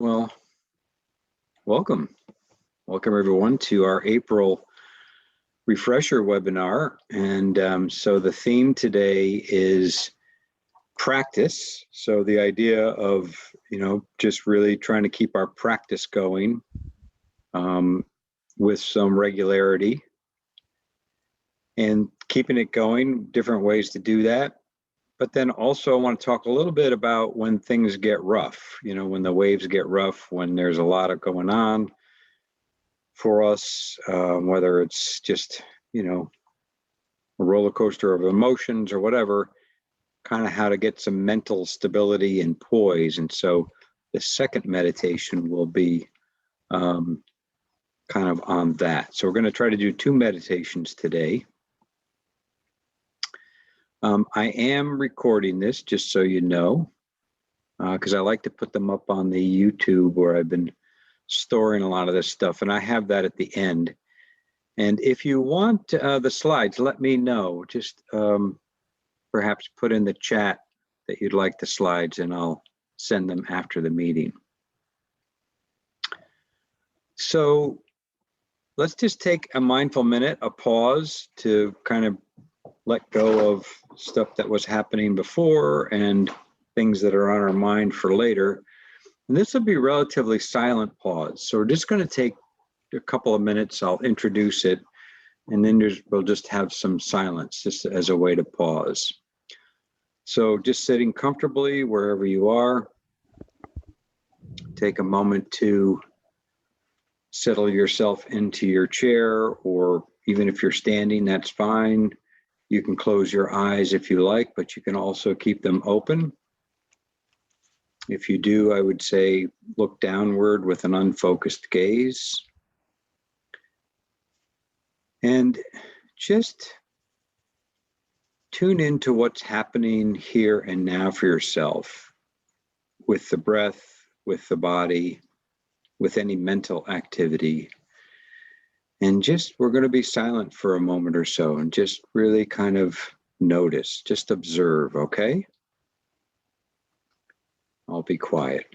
Well, welcome everyone to our April refresher webinar. And so the theme today is practice. So the idea of, just really trying to keep our practice going with some regularity and keeping it going, different ways to do that. But then also I want to talk a little bit about when things get rough, when the waves get rough, when there's a lot of going on for us, whether it's just, a roller coaster of emotions or whatever, kind of how to get some mental stability and poise. And so the second meditation will be kind of on that. So we're going to try to do 2 meditations today. I am recording this, just so you know, because I like to put them up on the YouTube where I've been storing a lot of this stuff, and I have that at the end. And if you want the slides, let me know. Just perhaps put in the chat that you'd like the slides, and I'll send them after the meeting. So let's just take a mindful minute, a pause to kind of let go of stuff that was happening before and things that are on our mind for later. And this will be a relatively silent pause. So we're just going to take a couple of minutes. I'll introduce it, and then we'll just have some silence just as a way to pause. So just sitting comfortably wherever you are. Take a moment to settle yourself into your chair, or even if you're standing, that's fine. You can close your eyes if you like, but you can also keep them open. If you do, I would say look downward with an unfocused gaze. And just tune into what's happening here and now for yourself, with the breath, with the body, with any mental activity. And just, we're going to be silent for a moment or so and just really kind of notice, just observe, okay? I'll be quiet.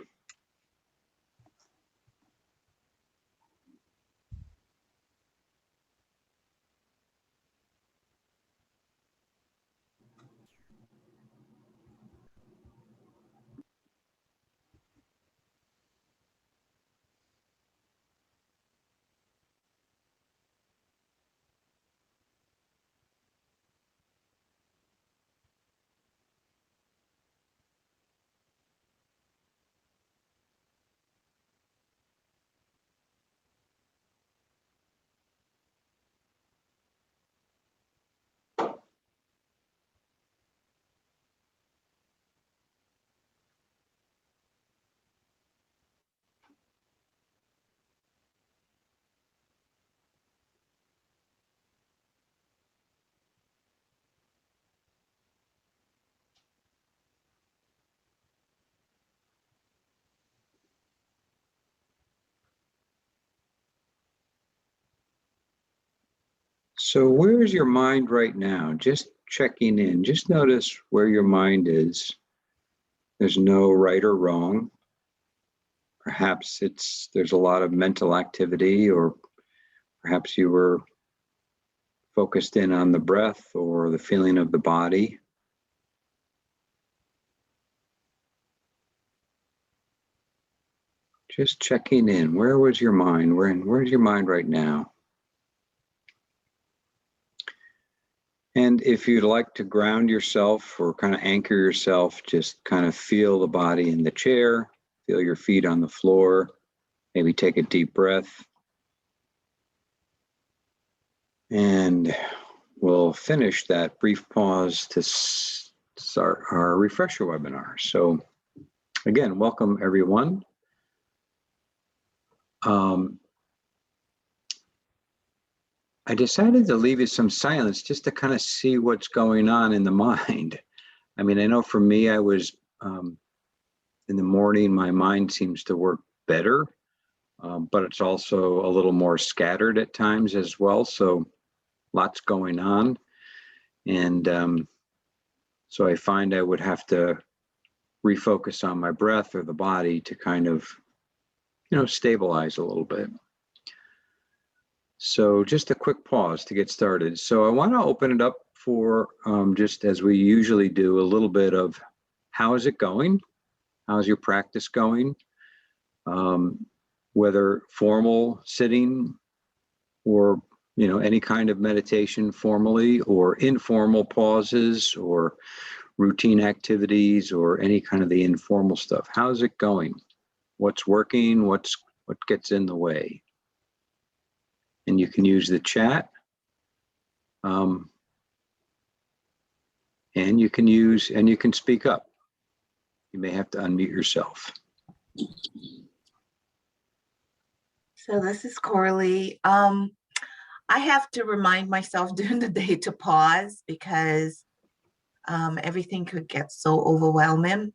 So where is your mind right now? Just checking in. Just notice where your mind is. There's no right or wrong. Perhaps there's a lot of mental activity, or perhaps you were focused in on the breath or the feeling of the body. Just checking in. Where was your mind? Where's your mind right now? And if you'd like to ground yourself or kind of anchor yourself, just kind of feel the body in the chair, feel your feet on the floor, maybe take a deep breath. And we'll finish that brief pause to start our refresher webinar. So again, welcome everyone. I decided to leave it some silence just to kind of see what's going on in the mind. I mean, I know for me, I was in the morning, my mind seems to work better, but it's also a little more scattered at times as well. So lots going on. And so I find I would have to refocus on my breath or the body to kind of stabilize a little bit. So just a quick pause to get started. So I want to open it up for, just as we usually do, a little bit of how is it going? How's your practice going? Whether formal sitting or, any kind of meditation formally, or informal pauses or routine activities, or any kind of the informal stuff. How's it going? What's working? What gets in the way? And you can use the chat. And you can speak up. You may have to unmute yourself. So this is Coralie. I have to remind myself during the day to pause because everything could get so overwhelming.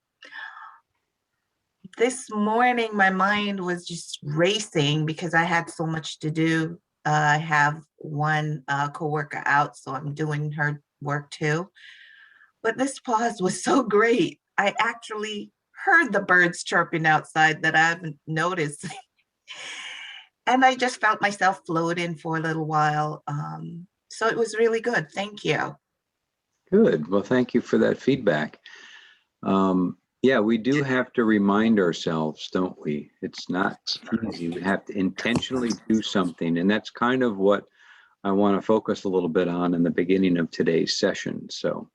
This morning, my mind was just racing because I had so much to do. I have one coworker out, so I'm doing her work too. But this pause was so great. I actually heard the birds chirping outside that I haven't noticed. And I just felt myself floating for a little while. So it was really good. Thank you. Good. Well, thank you for that feedback. Yeah, we do have to remind ourselves, don't we? It's not easy. We have to intentionally do something. And that's kind of what I want to focus a little bit on in the beginning of today's session. So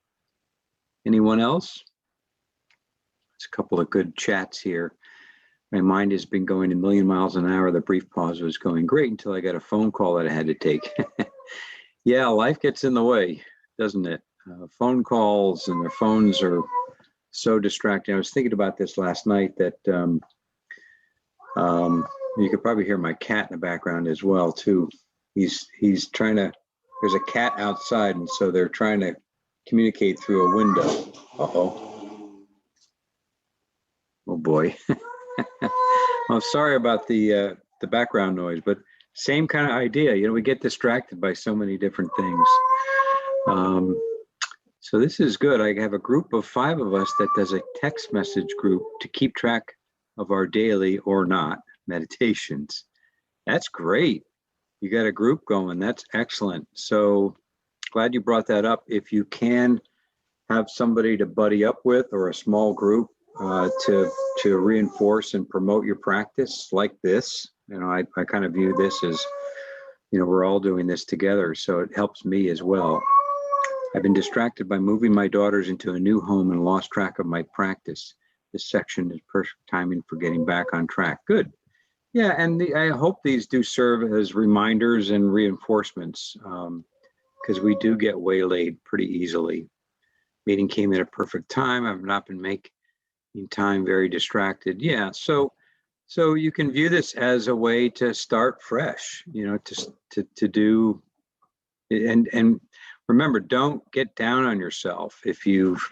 anyone else? There's a couple of good chats here. My mind has been going a million miles an hour. The brief pause was going great until I got a phone call that I had to take. Yeah, life gets in the way, doesn't it? Phone calls, and their phones are so distracting. I was thinking about this last night that you could probably hear my cat in the background as well too. He's trying to, there's a cat outside, and so they're trying to communicate through a window. Uh-oh. Oh boy. I'm sorry about the background noise, but same kind of idea. We get distracted by so many different things. So this is good. I have a group of 5 of us that does a text message group to keep track of our daily or not meditations. That's great. You got a group going. That's excellent. So glad you brought that up. If you can have somebody to buddy up with, or a small group to reinforce and promote your practice like this, I kind of view this as, we're all doing this together. So it helps me as well. I've been distracted by moving my daughters into a new home and lost track of my practice. This section is perfect timing for getting back on track. Good. Yeah, and I hope these do serve as reminders and reinforcements, because we do get waylaid pretty easily. Meeting came at a perfect time. I've not been making time, very distracted. Yeah, so you can view this as a way to start fresh, to do, and remember, don't get down on yourself if you've,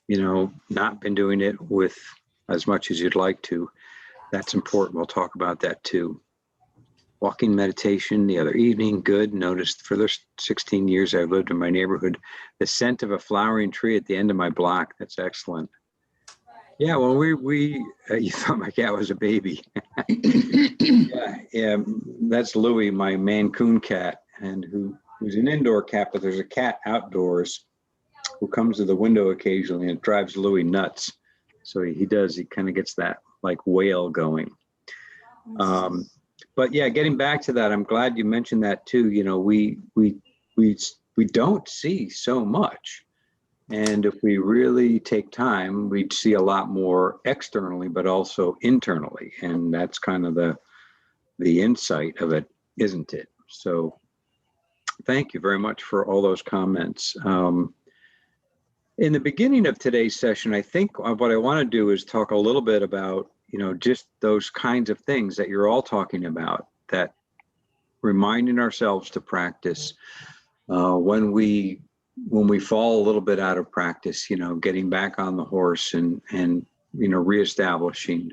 not been doing it with as much as you'd like to. That's important. We'll talk about that too. Walking meditation the other evening, good. Noticed for the 16 years I've lived in my neighborhood, the scent of a flowering tree at the end of my block. That's excellent. Yeah, well, you thought my cat was a baby. yeah, that's Louie, my Mancoon cat, and who's an indoor cat, but there's a cat outdoors who comes to the window occasionally, and it drives Louie nuts. So he kind of gets that like wail going. But yeah, getting back to that, I'm glad you mentioned that too. We don't see so much. And if we really take time, we'd see a lot more externally, but also internally. And that's kind of the insight of it, isn't it? So thank you very much for all those comments. In the beginning of today's session, I think what I want to do is talk a little bit about, just those kinds of things that you're all talking about, that reminding ourselves to practice when we fall a little bit out of practice, getting back on the horse and reestablishing,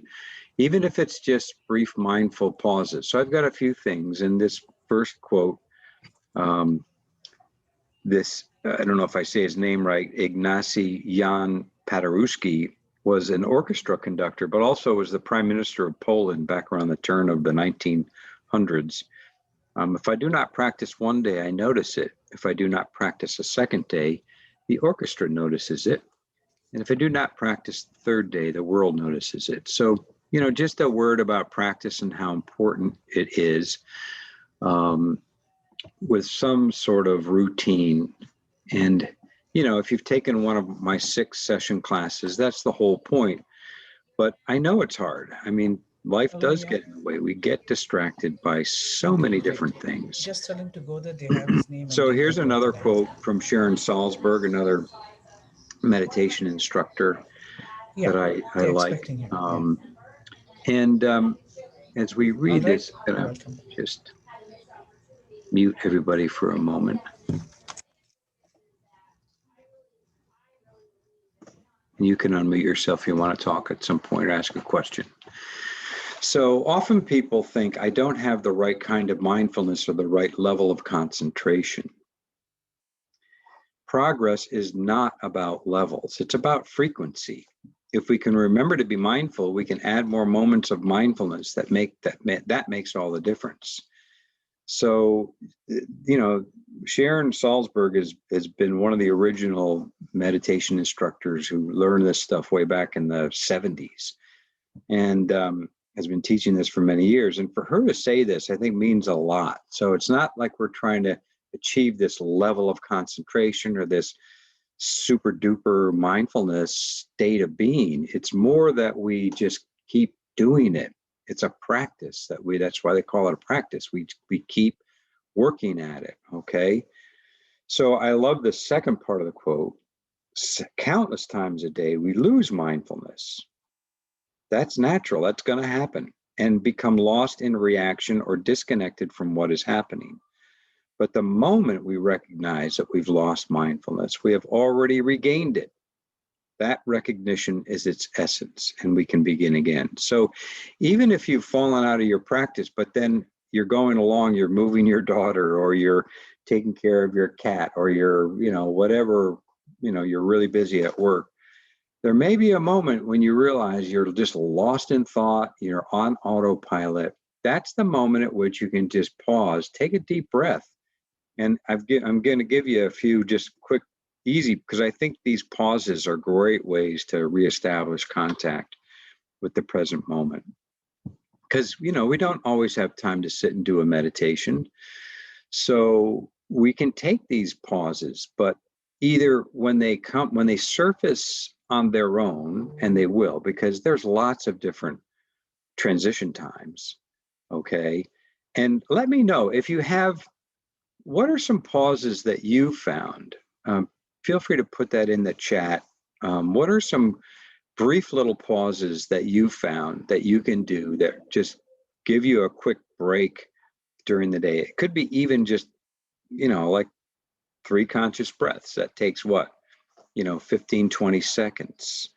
even if it's just brief mindful pauses. So I've got a few things in this first quote. I don't know if I say his name right, Ignacy Jan Paderewski was an orchestra conductor, but also was the prime minister of Poland back around the turn of the 1900s. If I do not practice one day, I notice it. If I do not practice a second day, the orchestra notices it. And if I do not practice the third day, the world notices it. So, you know, just a word about practice and how important it is, with some sort of routine. And, you know, if you've taken one of my 6 session classes, that's the whole point. But I know it's hard. I mean, life does get in the way. We get distracted by so many different things. Just tell him to go there. They have his name. So here's another quote from Sharon Salzberg, another meditation instructor that I like. And as we read this, I'm going to just mute everybody for a moment. You can unmute yourself if you want to talk at some point or ask a question. So often people think I don't have the right kind of mindfulness or the right level of concentration. Progress is not about levels. It's about frequency. If we can remember to be mindful, we can add more moments of mindfulness that makes all the difference. So, you know, Sharon Salzberg has been one of the original meditation instructors who learned this stuff way back in the 70s, and has been teaching this for many years. And for her to say this, I think means a lot. So it's not like we're trying to achieve this level of concentration or this super duper mindfulness state of being. It's more that we just keep doing it. It's a practice that's why they call it a practice. We keep working at it. Okay. So I love the second part of the quote. Countless times a day, we lose mindfulness. That's natural. That's going to happen, and become lost in reaction or disconnected from what is happening. But the moment we recognize that we've lost mindfulness, we have already regained it. That recognition is its essence, and we can begin again. So even if you've fallen out of your practice, but then you're going along, you're moving your daughter, or you're taking care of your cat, or you're, you know, whatever, you know, you're really busy at work, there may be a moment when you realize you're just lost in thought, you're on autopilot. That's the moment at which you can just pause, take a deep breath. And I'm going to give you a few just quick, easy, because I think these pauses are great ways to reestablish contact with the present moment. Because, you know, we don't always have time to sit and do a meditation. So we can take these pauses, but either when they surface on their own, and they will, because there's lots of different transition times. Okay. And let me know if you have. What are some pauses that you found? Feel free to put that in the chat. What are some brief little pauses that you found that you can do that just give you a quick break during the day? It could be even just, you know, like 3 conscious breaths. That takes what, you know, 15, 20 seconds.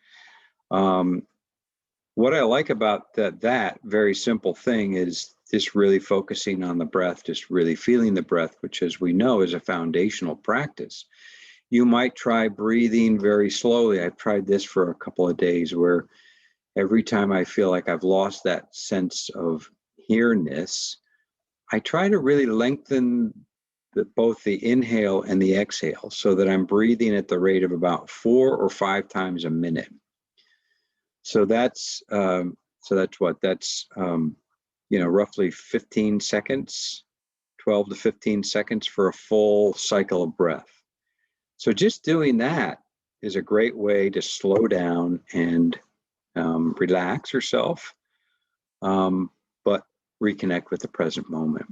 What I like about that very simple thing is just really focusing on the breath, just really feeling the breath, which, as we know, is a foundational practice. You might try breathing very slowly. I've tried this for a couple of days, where every time I feel like I've lost that sense of here-ness, I try to really lengthen both the inhale and the exhale, so that I'm breathing at the rate of about 4 or 5 times a minute. So that's you know, roughly 15 seconds, 12 to 15 seconds for a full cycle of breath. So just doing that is a great way to slow down and relax yourself, but reconnect with the present moment.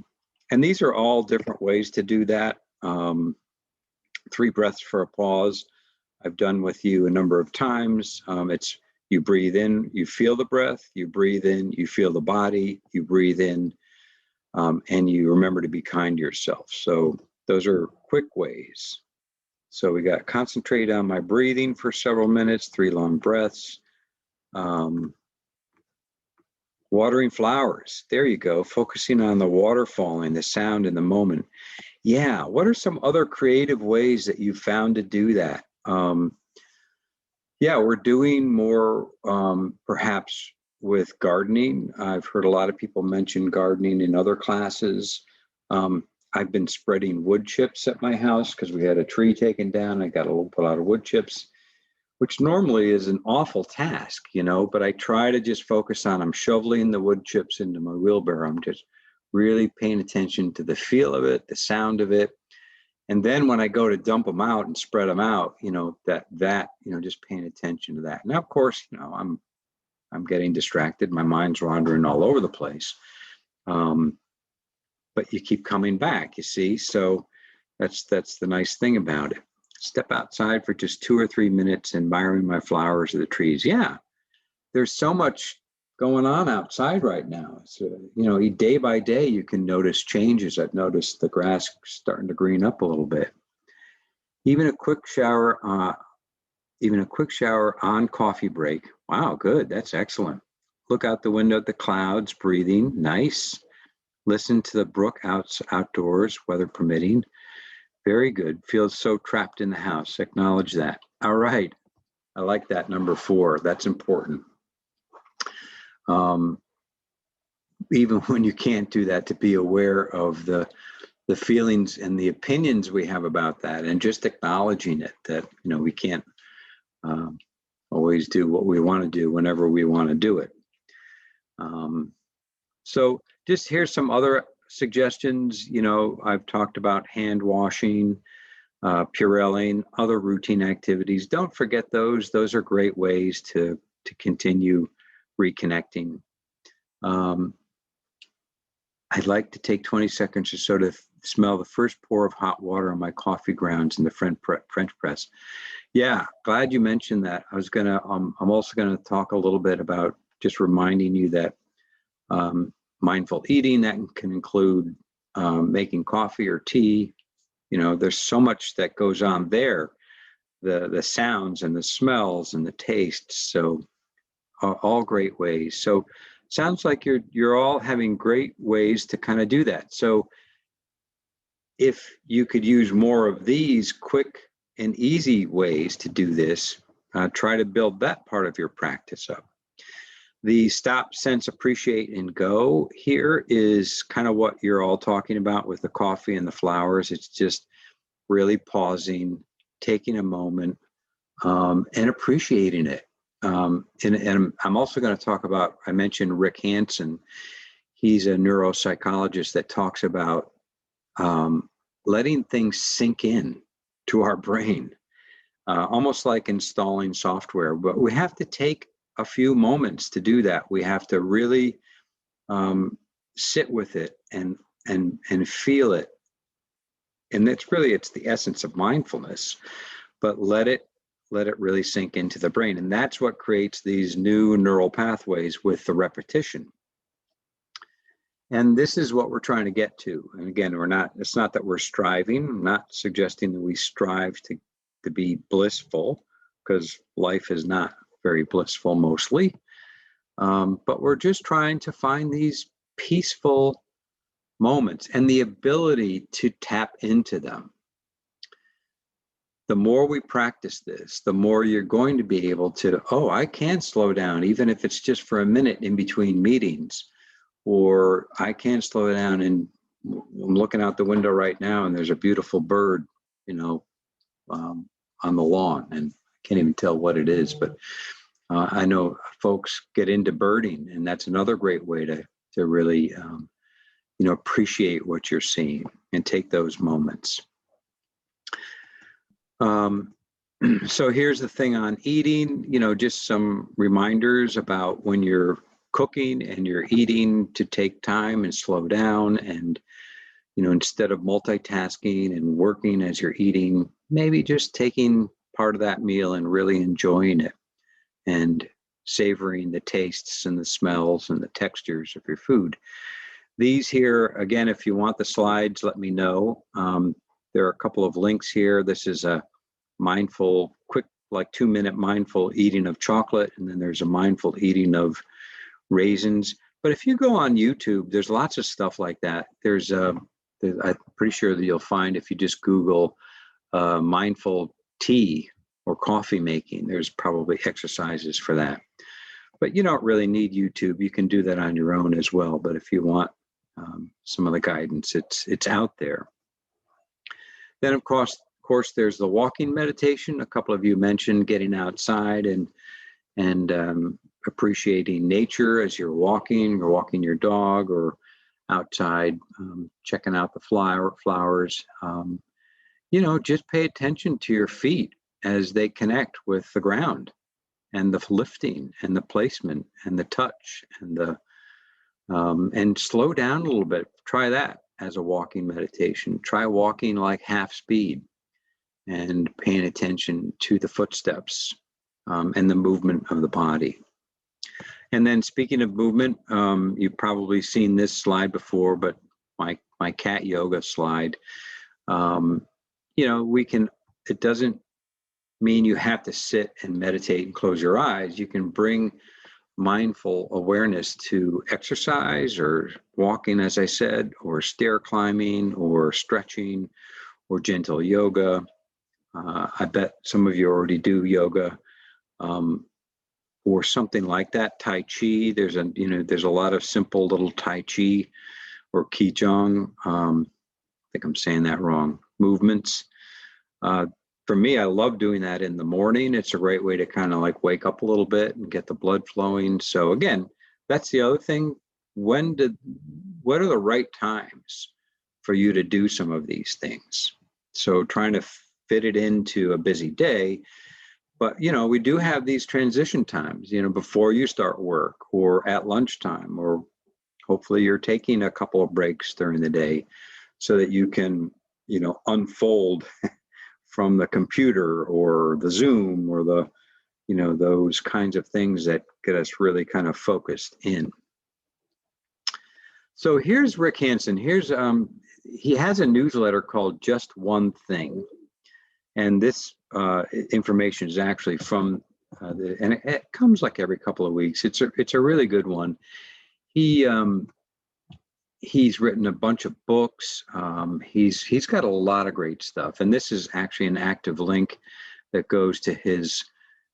And these are all different ways to do that. 3 breaths for a pause, I've done with you a number of times. It's you breathe in, you feel the breath, you breathe in, you feel the body, you breathe in, and you remember to be kind to yourself. So those are quick ways. So we got concentrate on my breathing for several minutes, 3 long breaths. Watering flowers, there you go, focusing on the water falling, the sound in the moment. Yeah, what are some other creative ways that you found to do that? Yeah, we're doing more perhaps with gardening. I've heard a lot of people mention gardening in other classes. Um, I've been spreading wood chips at my house because we had a tree taken down. I got a lot of wood chips, which normally is an awful task, but I try to just focus on, I'm shoveling the wood chips into my wheelbarrow. I'm just really paying attention to the feel of it, the sound of it. And then when I go to dump them out and spread them out, just paying attention to that. Now, of course, I'm getting distracted. My mind's wandering all over the place. But you keep coming back, you see? So that's the nice thing about it. Step outside for just 2 or 3 minutes, admiring my flowers or the trees. Yeah, there's so much going on outside right now. So, day by day, you can notice changes. I've noticed the grass starting to green up a little bit. Even a quick shower on coffee break. Wow, good. That's excellent. Look out the window at the clouds, breathing. Nice. Listen to the brook outdoors, weather permitting. Very good. Feels so trapped in the house. Acknowledge that. All right. I like that, number 4. That's important. Even when you can't do that, to be aware of the feelings and the opinions we have about that, and just acknowledging it, that we can't always do what we want to do whenever we want to do it. So just here's some other suggestions. I've talked about hand washing, Purelling, other routine activities. Don't forget those. Those are great ways to continue reconnecting. I'd like to take 20 seconds or so to smell the first pour of hot water on my coffee grounds in the French press. Yeah, glad you mentioned that. I'm also gonna talk a little bit about just reminding you that mindful eating, that can include making coffee or tea. There's so much that goes on there, the sounds and the smells and the tastes. So all great ways. So sounds like you're all having great ways to kind of do that. So if you could use more of these quick and easy ways to do this, try to build that part of your practice up. The stop, sense, appreciate, and go here is kind of what you're all talking about with the coffee and the flowers. It's just really pausing, taking a moment, and appreciating it. And I'm also going to talk about, I mentioned Rick Hansen. He's a neuropsychologist that talks about letting things sink in to our brain, almost like installing software. But we have to take a few moments to do that. We have to really sit with it and feel it. And it's the essence of mindfulness, but let it really sink into the brain. And that's what creates these new neural pathways with the repetition. And this is what we're trying to get to. And again, it's not that we're striving. I'm not suggesting that we strive to be blissful, because life is not very blissful mostly. But we're just trying to find these peaceful moments and the ability to tap into them. The more we practice this, the more you're going to be able to, I can slow down, even if it's just for a minute in between meetings, or I can slow down and I'm looking out the window right now and there's a beautiful bird, on the lawn, and I can't even tell what it is, but I know folks get into birding, and that's another great way to really, appreciate what you're seeing and take those moments. So here's the thing on eating, just some reminders about when you're cooking and you're eating, to take time and slow down, and, instead of multitasking and working as you're eating, maybe just taking part of that meal and really enjoying it and savoring the tastes and the smells and the textures of your food. These here, again, if you want the slides, let me know. There are a couple of links here. This is a mindful, quick, like 2-minute mindful eating of chocolate, and then there's a mindful eating of raisins. But if you go on YouTube, there's lots of stuff like that. I'm pretty sure that you'll find, if you just Google mindful tea, or coffee making. There's probably exercises for that. But you don't really need YouTube. You can do that on your own as well. But if you want some of the guidance, it's out there. Then, of course, there's the walking meditation. A couple of you mentioned getting outside and appreciating nature as you're walking your dog, or outside checking out the flowers. Just pay attention to your feet as they connect with the ground, and the lifting and the placement and the touch and slow down a little bit. Try that as a walking meditation. Try walking like half speed and paying attention to the footsteps and the movement of the body. And then, speaking of movement, you've probably seen this slide before, but my cat yoga slide. It doesn't mean you have to sit and meditate and close your eyes. You can bring mindful awareness to exercise or walking, as I said, or stair climbing or stretching or gentle yoga. I bet some of you already do yoga or something like that. Tai Chi. There's a lot of simple little Tai Chi or Qigong. I think I'm saying that wrong. Movements. For me, I love doing that in the morning. It's a great way to kind of like wake up a little bit and get the blood flowing. So again, that's the other thing. What are the right times for you to do some of these things? So trying to fit it into a busy day, but we do have these transition times, before you start work or at lunchtime, or hopefully you're taking a couple of breaks during the day so that you can, unfold from the computer or the Zoom or the, those kinds of things that get us really kind of focused in. So here's Rick Hansen. He has a newsletter called Just One Thing. And this information is actually from, and it comes like every couple of weeks. It's a really good one. He's written a bunch of books. He's got a lot of great stuff. And this is actually an active link that goes to it's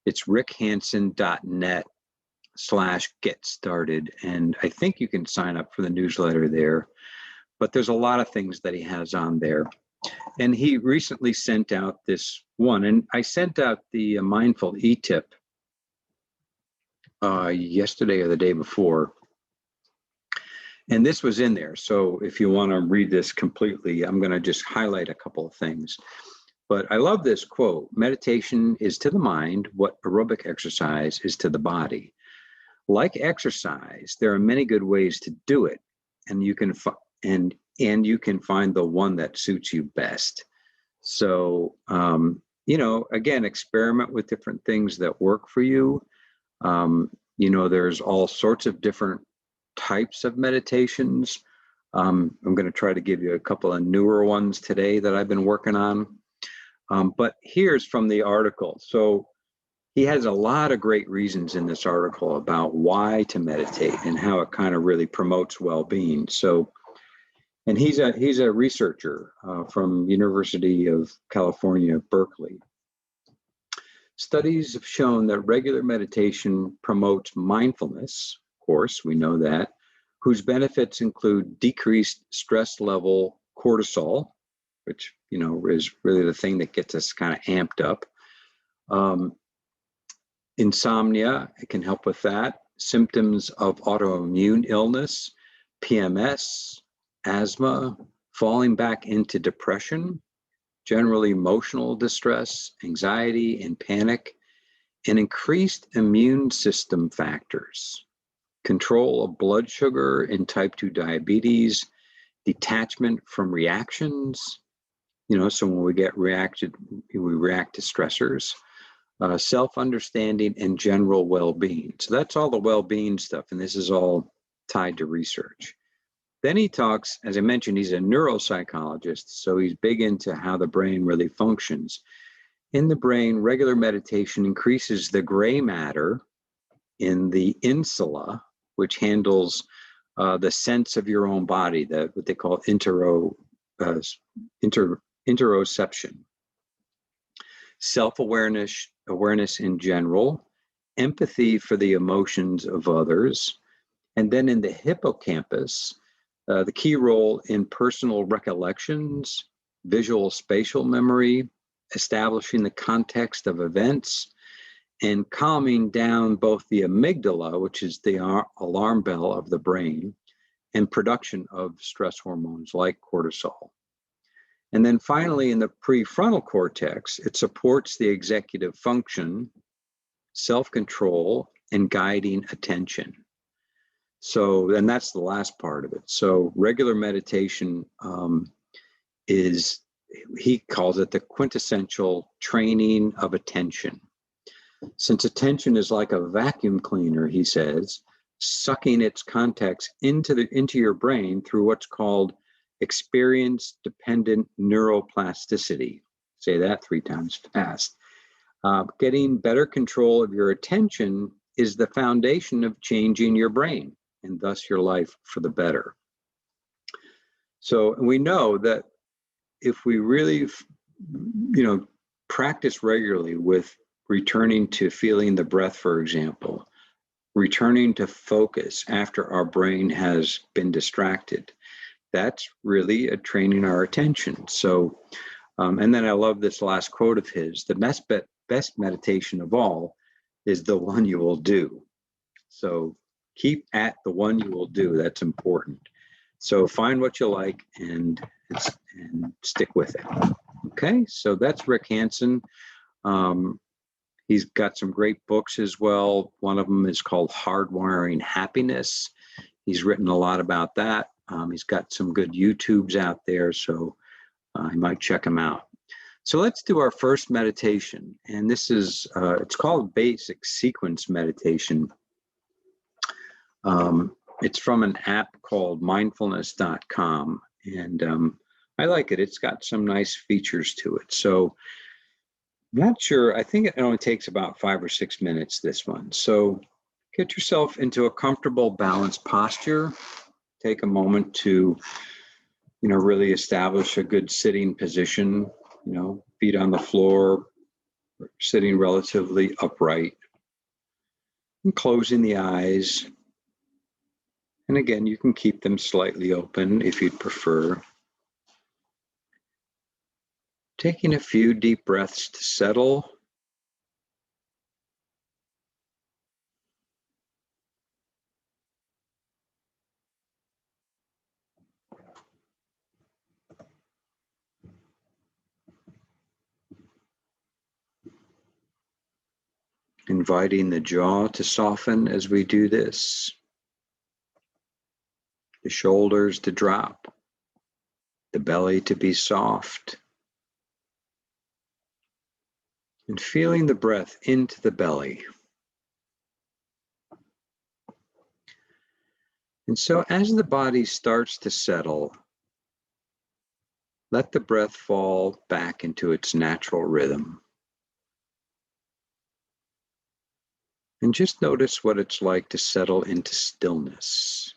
rickhansen.net/get started. And I think you can sign up for the newsletter there, but there's a lot of things that he has on there. And he recently sent out this one, and I sent out the Mindful E-Tip yesterday or the day before. And this was in there. So if you want to read this completely, I'm going to just highlight a couple of things. But I love this quote: meditation is to the mind what aerobic exercise is to the body. Like exercise, there are many good ways to do it, and you can you can find the one that suits you best. So, again, experiment with different things that work for you. There's all sorts of different types of meditations. I'm going to try to give you a couple of newer ones today that I've been working on. But here's from the article. So he has a lot of great reasons in this article about why to meditate and how it kind of really promotes well-being. So, and he's a researcher from University of California, Berkeley. Studies have shown that regular meditation promotes mindfulness. Of course, we know that, whose benefits include decreased stress level cortisol, which, is really the thing that gets us kind of amped up. Insomnia, it can help with that. Symptoms of autoimmune illness, PMS, asthma, falling back into depression, general emotional distress, anxiety and panic, and increased immune system factors, control of blood sugar in type 2 diabetes, detachment from reactions, so when we react to stressors, self-understanding, and general well-being. So that's all the well-being stuff, and this is all tied to research. Then he talks, as I mentioned, he's a neuropsychologist, so he's big into how the brain really functions. In the brain, regular meditation increases the gray matter in the insula, which handles the sense of your own body, what they call interoception. self-awareness, awareness in general, empathy for the emotions of others, and then in the hippocampus, the key role in personal recollections, visual spatial memory, establishing the context of events, and calming down both the amygdala, which is the alarm bell of the brain, and production of stress hormones like cortisol. And then finally, in the prefrontal cortex, it supports the executive function, self-control, and guiding attention. So, and that's the last part of it. So regular meditation is, he calls it the quintessential training of attention. Since attention is like a vacuum cleaner, he says, sucking its context into your brain through what's called experience-dependent neuroplasticity. Say that 3 times fast. Getting better control of your attention is the foundation of changing your brain and thus your life for the better. So we know that if we really, practice regularly with returning to feeling the breath, for example, returning to focus after our brain has been distracted, that's really a training our attention. So, and then I love this last quote of his: the best meditation of all is the one you will do. So keep at the one you will do. That's important. So find what you like and stick with it. Okay, so that's Rick Hansen. He's got some great books as well. One of them is called Hardwiring Happiness. He's written a lot about that. He's got some good YouTubes out there, so you might check him out. So let's do our first meditation. And this is, it's called Basic Sequence Meditation. It's from an app called mindfulness.com. And I like it. It's got some nice features to it. So not sure, I think it only takes about 5 or 6 minutes, this one. So get yourself into a comfortable, balanced posture. Take a moment to, really establish a good sitting position, feet on the floor, sitting relatively upright, and closing the eyes. And again, you can keep them slightly open if you'd prefer. Taking a few deep breaths to settle. Inviting the jaw to soften as we do this. The shoulders to drop. The belly to be soft. And feeling the breath into the belly. And so as the body starts to settle, let the breath fall back into its natural rhythm. And just notice what it's like to settle into stillness.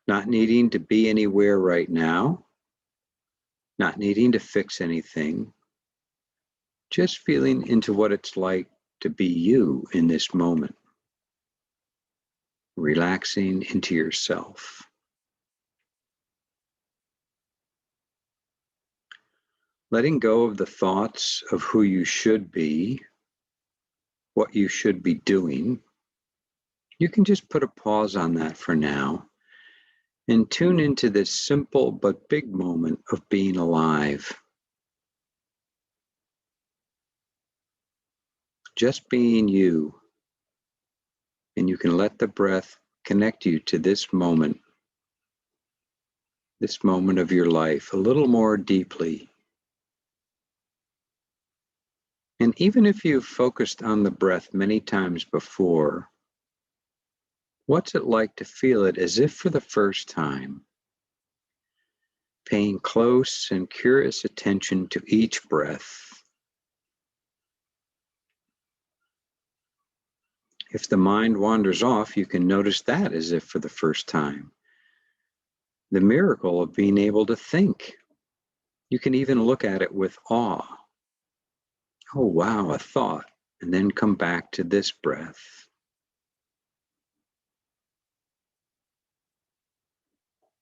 Not needing to be anywhere right now, not needing to fix anything, just feeling into what it's like to be you in this moment. Relaxing into yourself. Letting go of the thoughts of who you should be, what you should be doing. You can just put a pause on that for now and tune into this simple but big moment of being alive. Just being you. And you can let the breath connect you to this moment of your life a little more deeply. And even if you've focused on the breath many times before, what's it like to feel it as if for the first time? Paying close and curious attention to each breath. If the mind wanders off, you can notice that as if for the first time. The miracle of being able to think. You can even look at it with awe. Oh, wow, a thought. And then come back to this breath.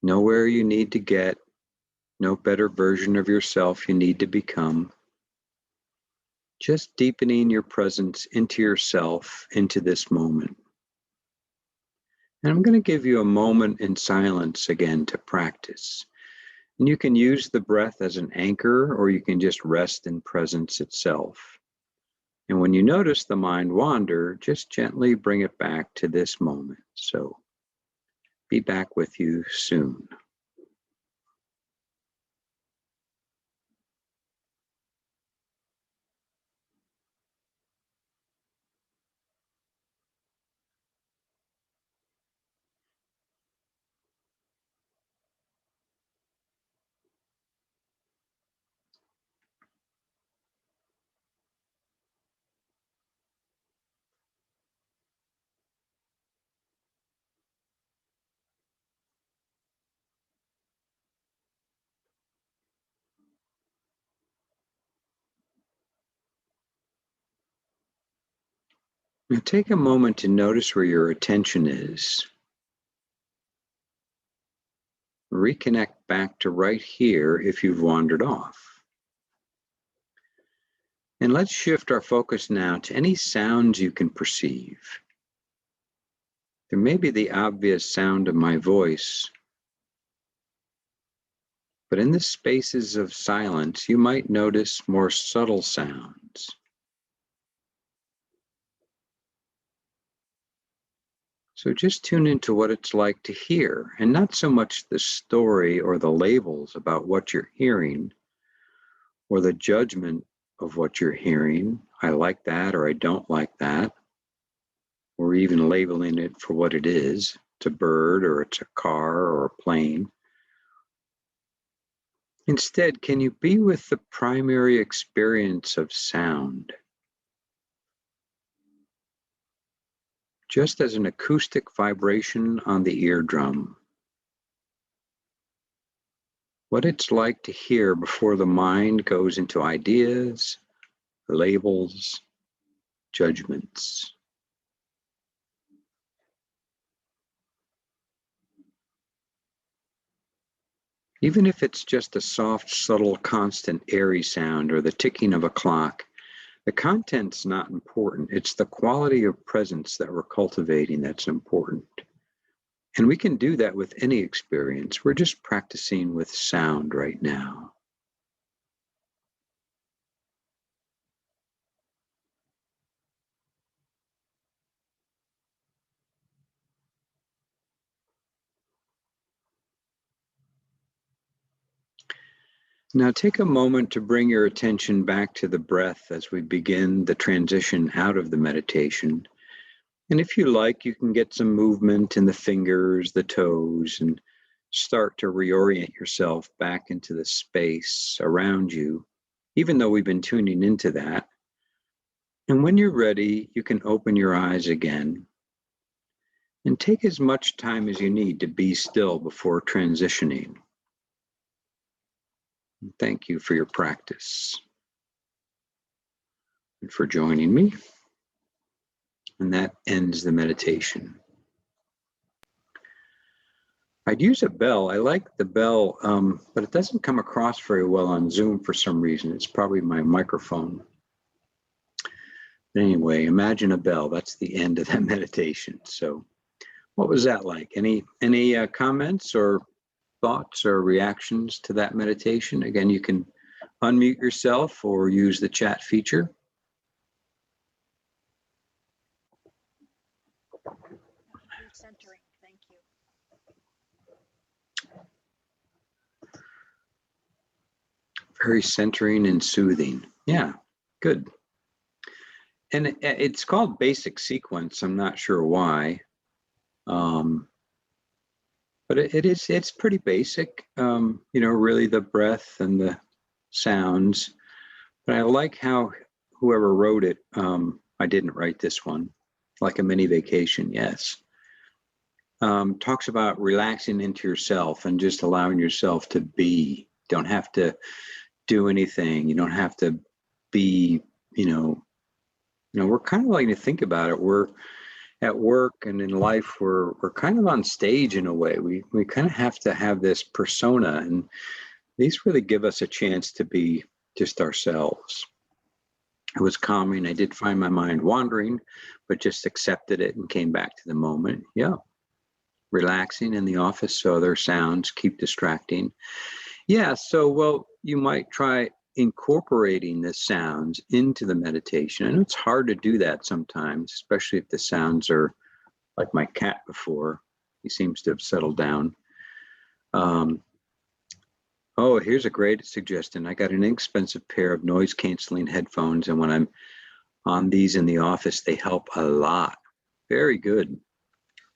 Know where you need to get, no better version of yourself you need to become. Just deepening your presence into yourself, into this moment. And I'm going to give you a moment in silence again to practice. And you can use the breath as an anchor, or you can just rest in presence itself. And when you notice the mind wander, just gently bring it back to this moment. So be back with you soon. Now take a moment to notice where your attention is. Reconnect back to right here if you've wandered off. And let's shift our focus now to any sounds you can perceive. There may be the obvious sound of my voice, but in the spaces of silence, you might notice more subtle sounds. So just tune into what it's like to hear, and not so much the story or the labels about what you're hearing, or the judgment of what you're hearing. I like that, or I don't like that, or even labeling it for what it is. It's a bird, or it's a car, or a plane. Instead, can you be with the primary experience of sound? Just as an acoustic vibration on the eardrum. What it's like to hear before the mind goes into ideas, labels, judgments. Even if it's just a soft, subtle, constant, airy sound or the ticking of a clock, the content's not important. It's the quality of presence that we're cultivating that's important. And we can do that with any experience. We're just practicing with sound right now. Now take a moment to bring your attention back to the breath as we begin the transition out of the meditation. And if you like, you can get some movement in the fingers, the toes, and start to reorient yourself back into the space around you, even though we've been tuning into that. And when you're ready, you can open your eyes again and take as much time as you need to be still before transitioning. Thank you for your practice and for joining me. And that ends the meditation. I'd use a bell. I like the bell, but it doesn't come across very well on Zoom for some reason. It's probably my microphone. But anyway, imagine a bell. That's the end of that meditation. So what was that like? Any comments or thoughts or reactions to that meditation? Again, you can unmute yourself or use the chat feature. Recentering, thank you. Very centering and soothing. Yeah, good. And it's called basic sequence. I'm not sure why. But it's pretty basic, really the breath and the sounds. But I like how whoever wrote it, I didn't write this one, like a mini vacation, yes. Talks about relaxing into yourself and just allowing yourself to be. Don't have to do anything. You don't have to be, we're kind of like, to think about it. We're at work and in life, we're kind of on stage in a way. We kind of have to have this persona, and these really give us a chance to be just ourselves. It was calming. I did find my mind wandering, but just accepted it and came back to the moment. Yeah. Relaxing in the office, so other sounds keep distracting. Yeah, so, well, you might try incorporating the sounds into the meditation. I know it's hard to do that sometimes, especially if the sounds are like my cat before. He seems to have settled down. Oh, here's a great suggestion. I got an inexpensive pair of noise canceling headphones, and when I'm on these in the office, they help a lot. Very good.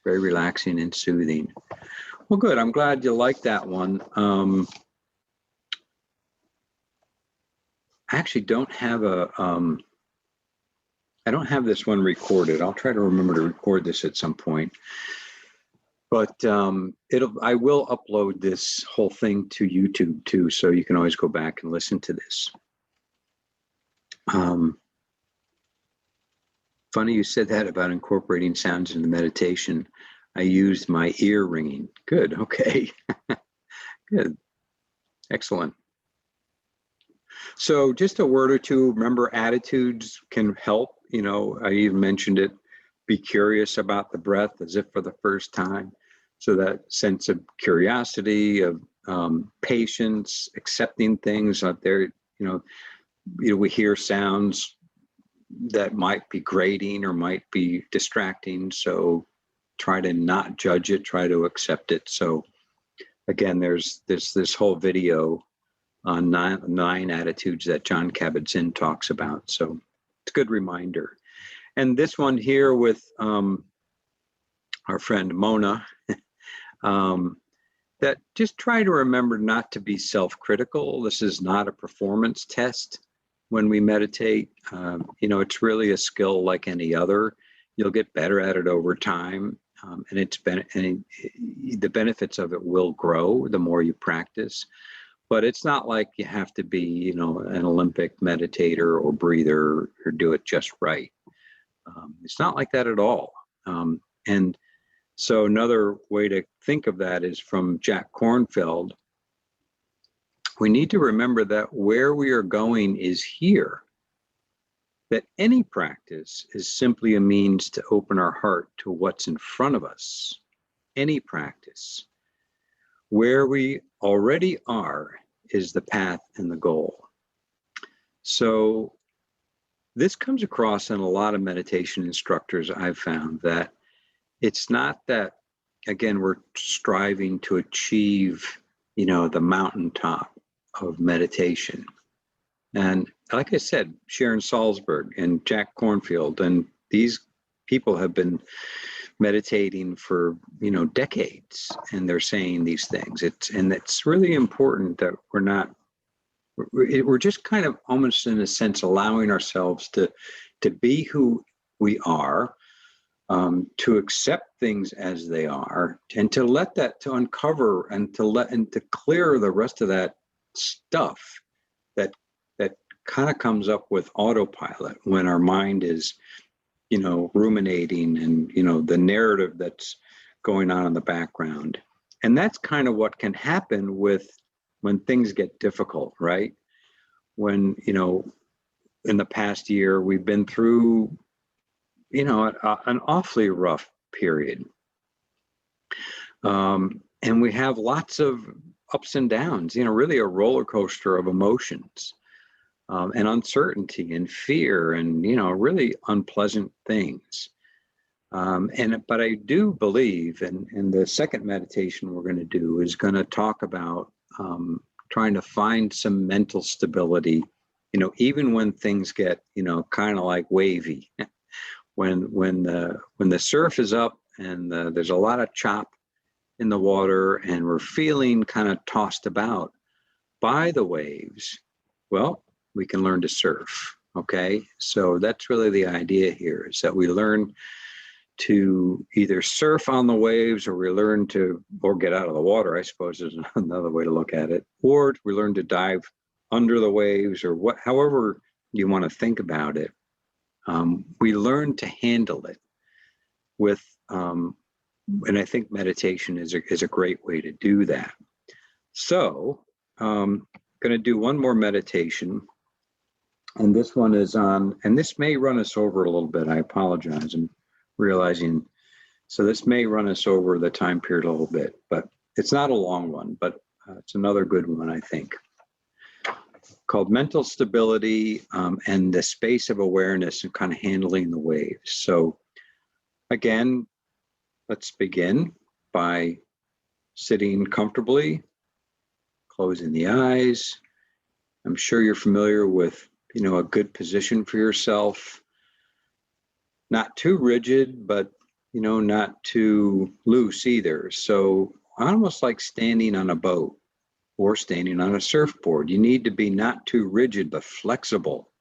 Very relaxing and soothing. Well, good. I'm glad you like that one. I actually don't have I don't have this one recorded. I'll try to remember to record this at some point. But I will upload this whole thing to YouTube too, so you can always go back and listen to this. Funny you said that about incorporating sounds into meditation. I used my ear ringing. Good, okay. Good, excellent. So just a word or two, remember attitudes can help. I even mentioned it. Be curious about the breath as if for the first time. So that sense of curiosity, of patience, accepting things out there. We hear sounds that might be grating or might be distracting. So try to not judge it, try to accept it. So again, there's this whole video on nine attitudes that John Kabat-Zinn talks about. So it's a good reminder. And this one here with our friend Mona, that just try to remember not to be self-critical. This is not a performance test when we meditate. It's really a skill like any other. You'll get better at it over time. And the benefits of it will grow the more you practice. But it's not like you have to be, an Olympic meditator or breather or do it just right. It's not like that at all. And so another way to think of that is from Jack Kornfeld. We need to remember that where we are going is here. That any practice is simply a means to open our heart to what's in front of us. Any practice. Where we already are is the path and the goal. So this comes across in a lot of meditation instructors I've found, that it's not that, again, we're striving to achieve, the mountaintop of meditation. And like I said, Sharon Salzberg and Jack Kornfeld, and these people have been meditating for, decades, and they're saying these things. It's really important that we're just kind of almost in a sense allowing ourselves to be who we are, to accept things as they are, and to let that, to uncover and to clear the rest of that stuff that kind of comes up with autopilot when our mind is, ruminating and, the narrative that's going on in the background. And that's kind of what can happen when things get difficult, right? When, in the past year, we've been through, an awfully rough period. And we have lots of ups and downs, really a roller coaster of emotions, and uncertainty and fear and, really unpleasant things. But I do believe, and the second meditation we're going to do is going to talk about trying to find some mental stability, even when things get, kind of like wavy. When the surf is up and there's a lot of chop in the water and we're feeling kind of tossed about by the waves, well, we can learn to surf, okay? So that's really the idea here, is that we learn to either surf on the waves, or we learn to, or get out of the water, I suppose is another way to look at it, or we learn to dive under the waves, or however you want to think about it, we learn to handle it with, and I think meditation is a great way to do that. So I'm going to do one more meditation. And this one is on, and this may run us over a little bit. I apologize. I'm realizing, so this may run us over the time period a little bit, but it's not a long one, but it's another good one, I think, called Mental Stability and the Space of Awareness and kind of handling the waves. So again, let's begin by sitting comfortably, closing the eyes. I'm sure you're familiar with, a good position for yourself. Not too rigid, but, not too loose either. So almost like standing on a boat or standing on a surfboard. You need to be not too rigid, but flexible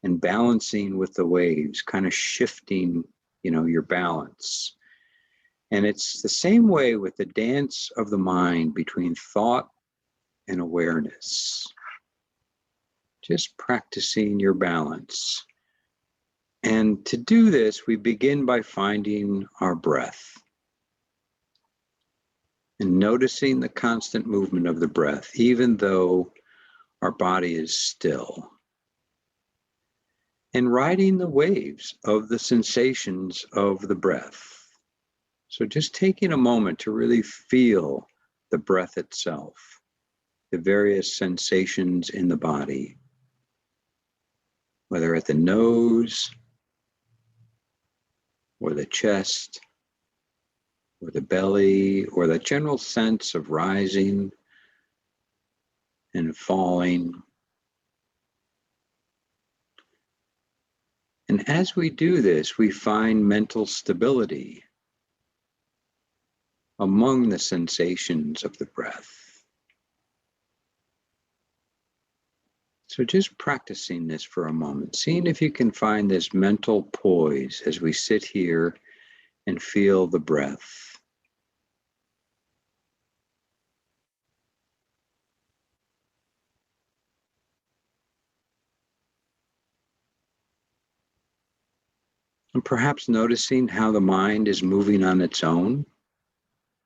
and balancing with the waves, kind of shifting, your balance. And it's the same way with the dance of the mind between thought and awareness. Just practicing your balance. And to do this, we begin by finding our breath and noticing the constant movement of the breath, even though our body is still. And riding the waves of the sensations of the breath. So just taking a moment to really feel the breath itself, the various sensations in the body, whether at the nose, or the chest, or the belly, or the general sense of rising and falling. And as we do this, we find mental stability among the sensations of the breath. So just practicing this for a moment, seeing if you can find this mental poise as we sit here and feel the breath. And perhaps noticing how the mind is moving on its own,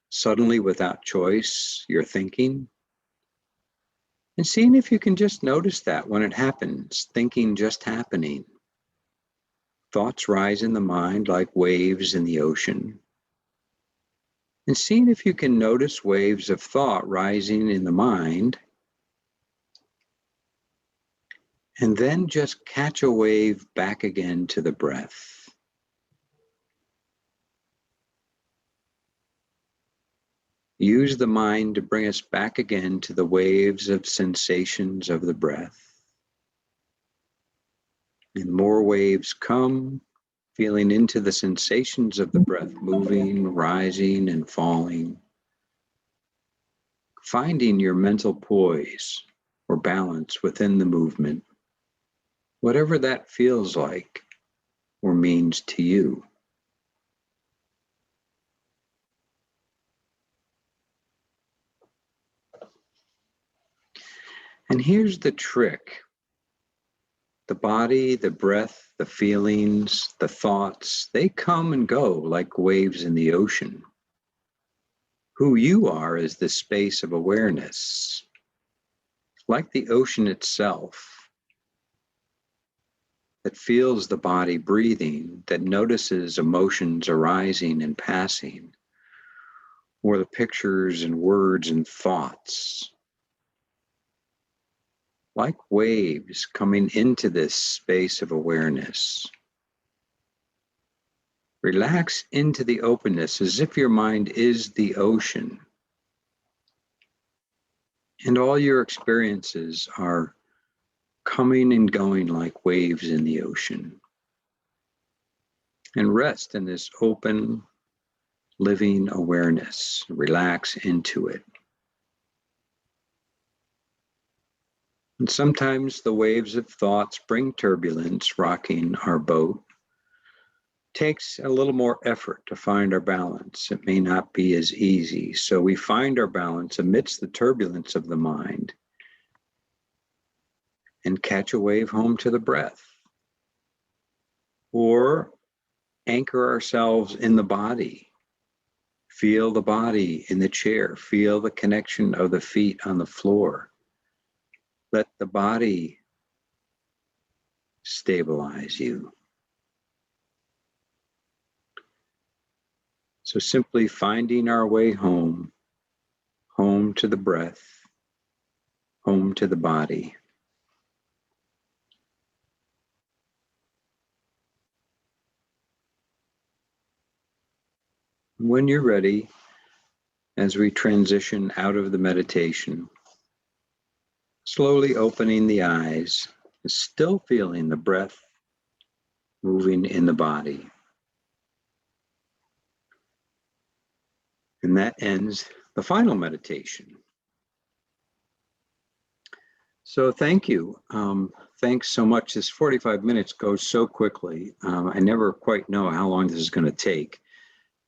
suddenly without choice, you're thinking. And seeing if you can just notice that when it happens, thinking just happening. Thoughts rise in the mind like waves in the ocean. And seeing if you can notice waves of thought rising in the mind, and then just catch a wave back again to the breath. Use the mind to bring us back again to the waves of sensations of the breath. And more waves come, feeling into the sensations of the breath, moving, rising, and falling. Finding your mental poise or balance within the movement, whatever that feels like or means to you. And here's the trick. The body, the breath, the feelings, the thoughts, they come and go like waves in the ocean. Who you are is the space of awareness. Like the ocean itself, that feels the body breathing, that notices emotions arising and passing, or the pictures and words and thoughts. Like waves coming into this space of awareness. Relax into the openness as if your mind is the ocean. And all your experiences are coming and going like waves in the ocean. And rest in this open, living awareness. Relax into it. And sometimes the waves of thoughts bring turbulence, rocking our boat. Takes a little more effort to find our balance. It may not be as easy. So we find our balance amidst the turbulence of the mind. and catch a wave home to the breath. Or anchor ourselves in the body. Feel the body in the chair. Feel the connection of the feet on the floor. Let the body stabilize you. So simply finding our way home, home to the breath, home to the body. When you're ready, as we transition out of the meditation, slowly opening the eyes, still feeling the breath moving in the body. And that ends the final meditation. So thank you. Thanks so much. This 45 minutes goes so quickly. I never quite know how long this is going to take.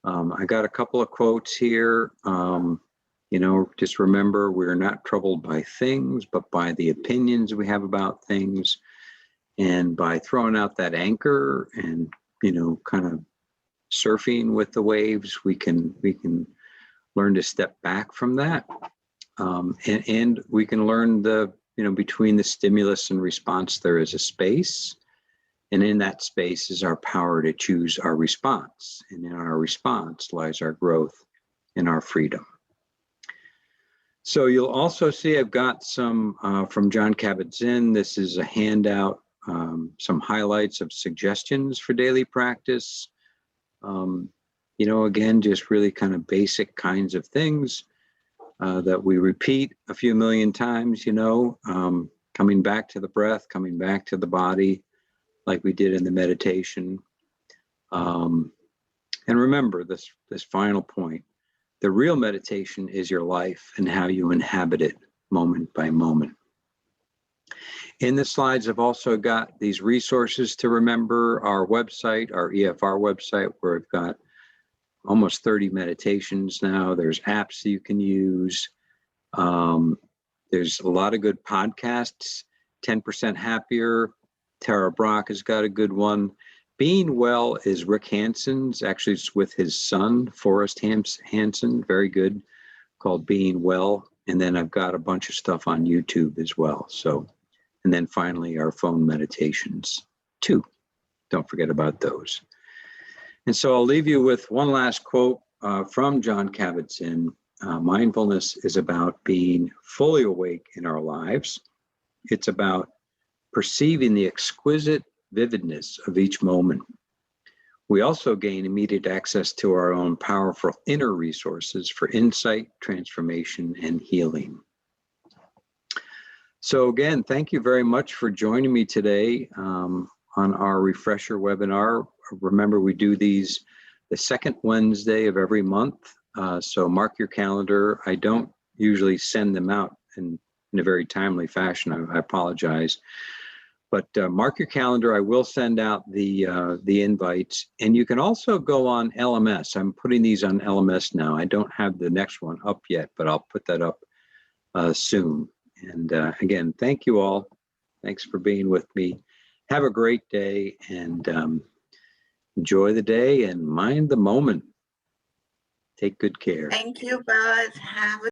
I got a couple of quotes here. Just remember, we're not troubled by things, but by the opinions we have about things. And by throwing out that anchor and, kind of surfing with the waves, we can learn to step back from that. And we can learn between the stimulus and response, there is a space. And in that space is our power to choose our response. And in our response lies our growth and our freedom. So you'll also see I've got some from Jon Kabat-Zinn. This is a handout, some highlights of suggestions for daily practice. Again, just really kind of basic kinds of things that we repeat a few million times, coming back to the breath, coming back to the body, like we did in the meditation. And remember this final point, the real meditation is your life and how you inhabit it moment by moment. In the slides, I've also got these resources to remember, our website, our EFR website, where I've got almost 30 meditations now. There's apps that you can use. There's a lot of good podcasts. 10% Happier. Tara Brach has got a good one. Being Well is Rick Hansen's. Actually, it's with his son, Forrest Hansen. Very good, called Being Well. And then I've got a bunch of stuff on YouTube as well. So, and then finally, our phone meditations too. Don't forget about those. And so I'll leave you with one last quote from Jon Kabat-Zinn. Mindfulness is about being fully awake in our lives. It's about perceiving the exquisite vividness of each moment. We also gain immediate access to our own powerful inner resources for insight, transformation, and healing. So again, thank you very much for joining me today on our refresher webinar. Remember, we do these the second Wednesday of every month. So mark your calendar. I don't usually send them out in a very timely fashion. I apologize. But mark your calendar. I will send out the invites. And you can also go on LMS. I'm putting these on LMS now. I don't have the next one up yet, but I'll put that up soon. And again, thank you all. Thanks for being with me. Have a great day and enjoy the day and mind the moment. Take good care. Thank you, Buzz. Have a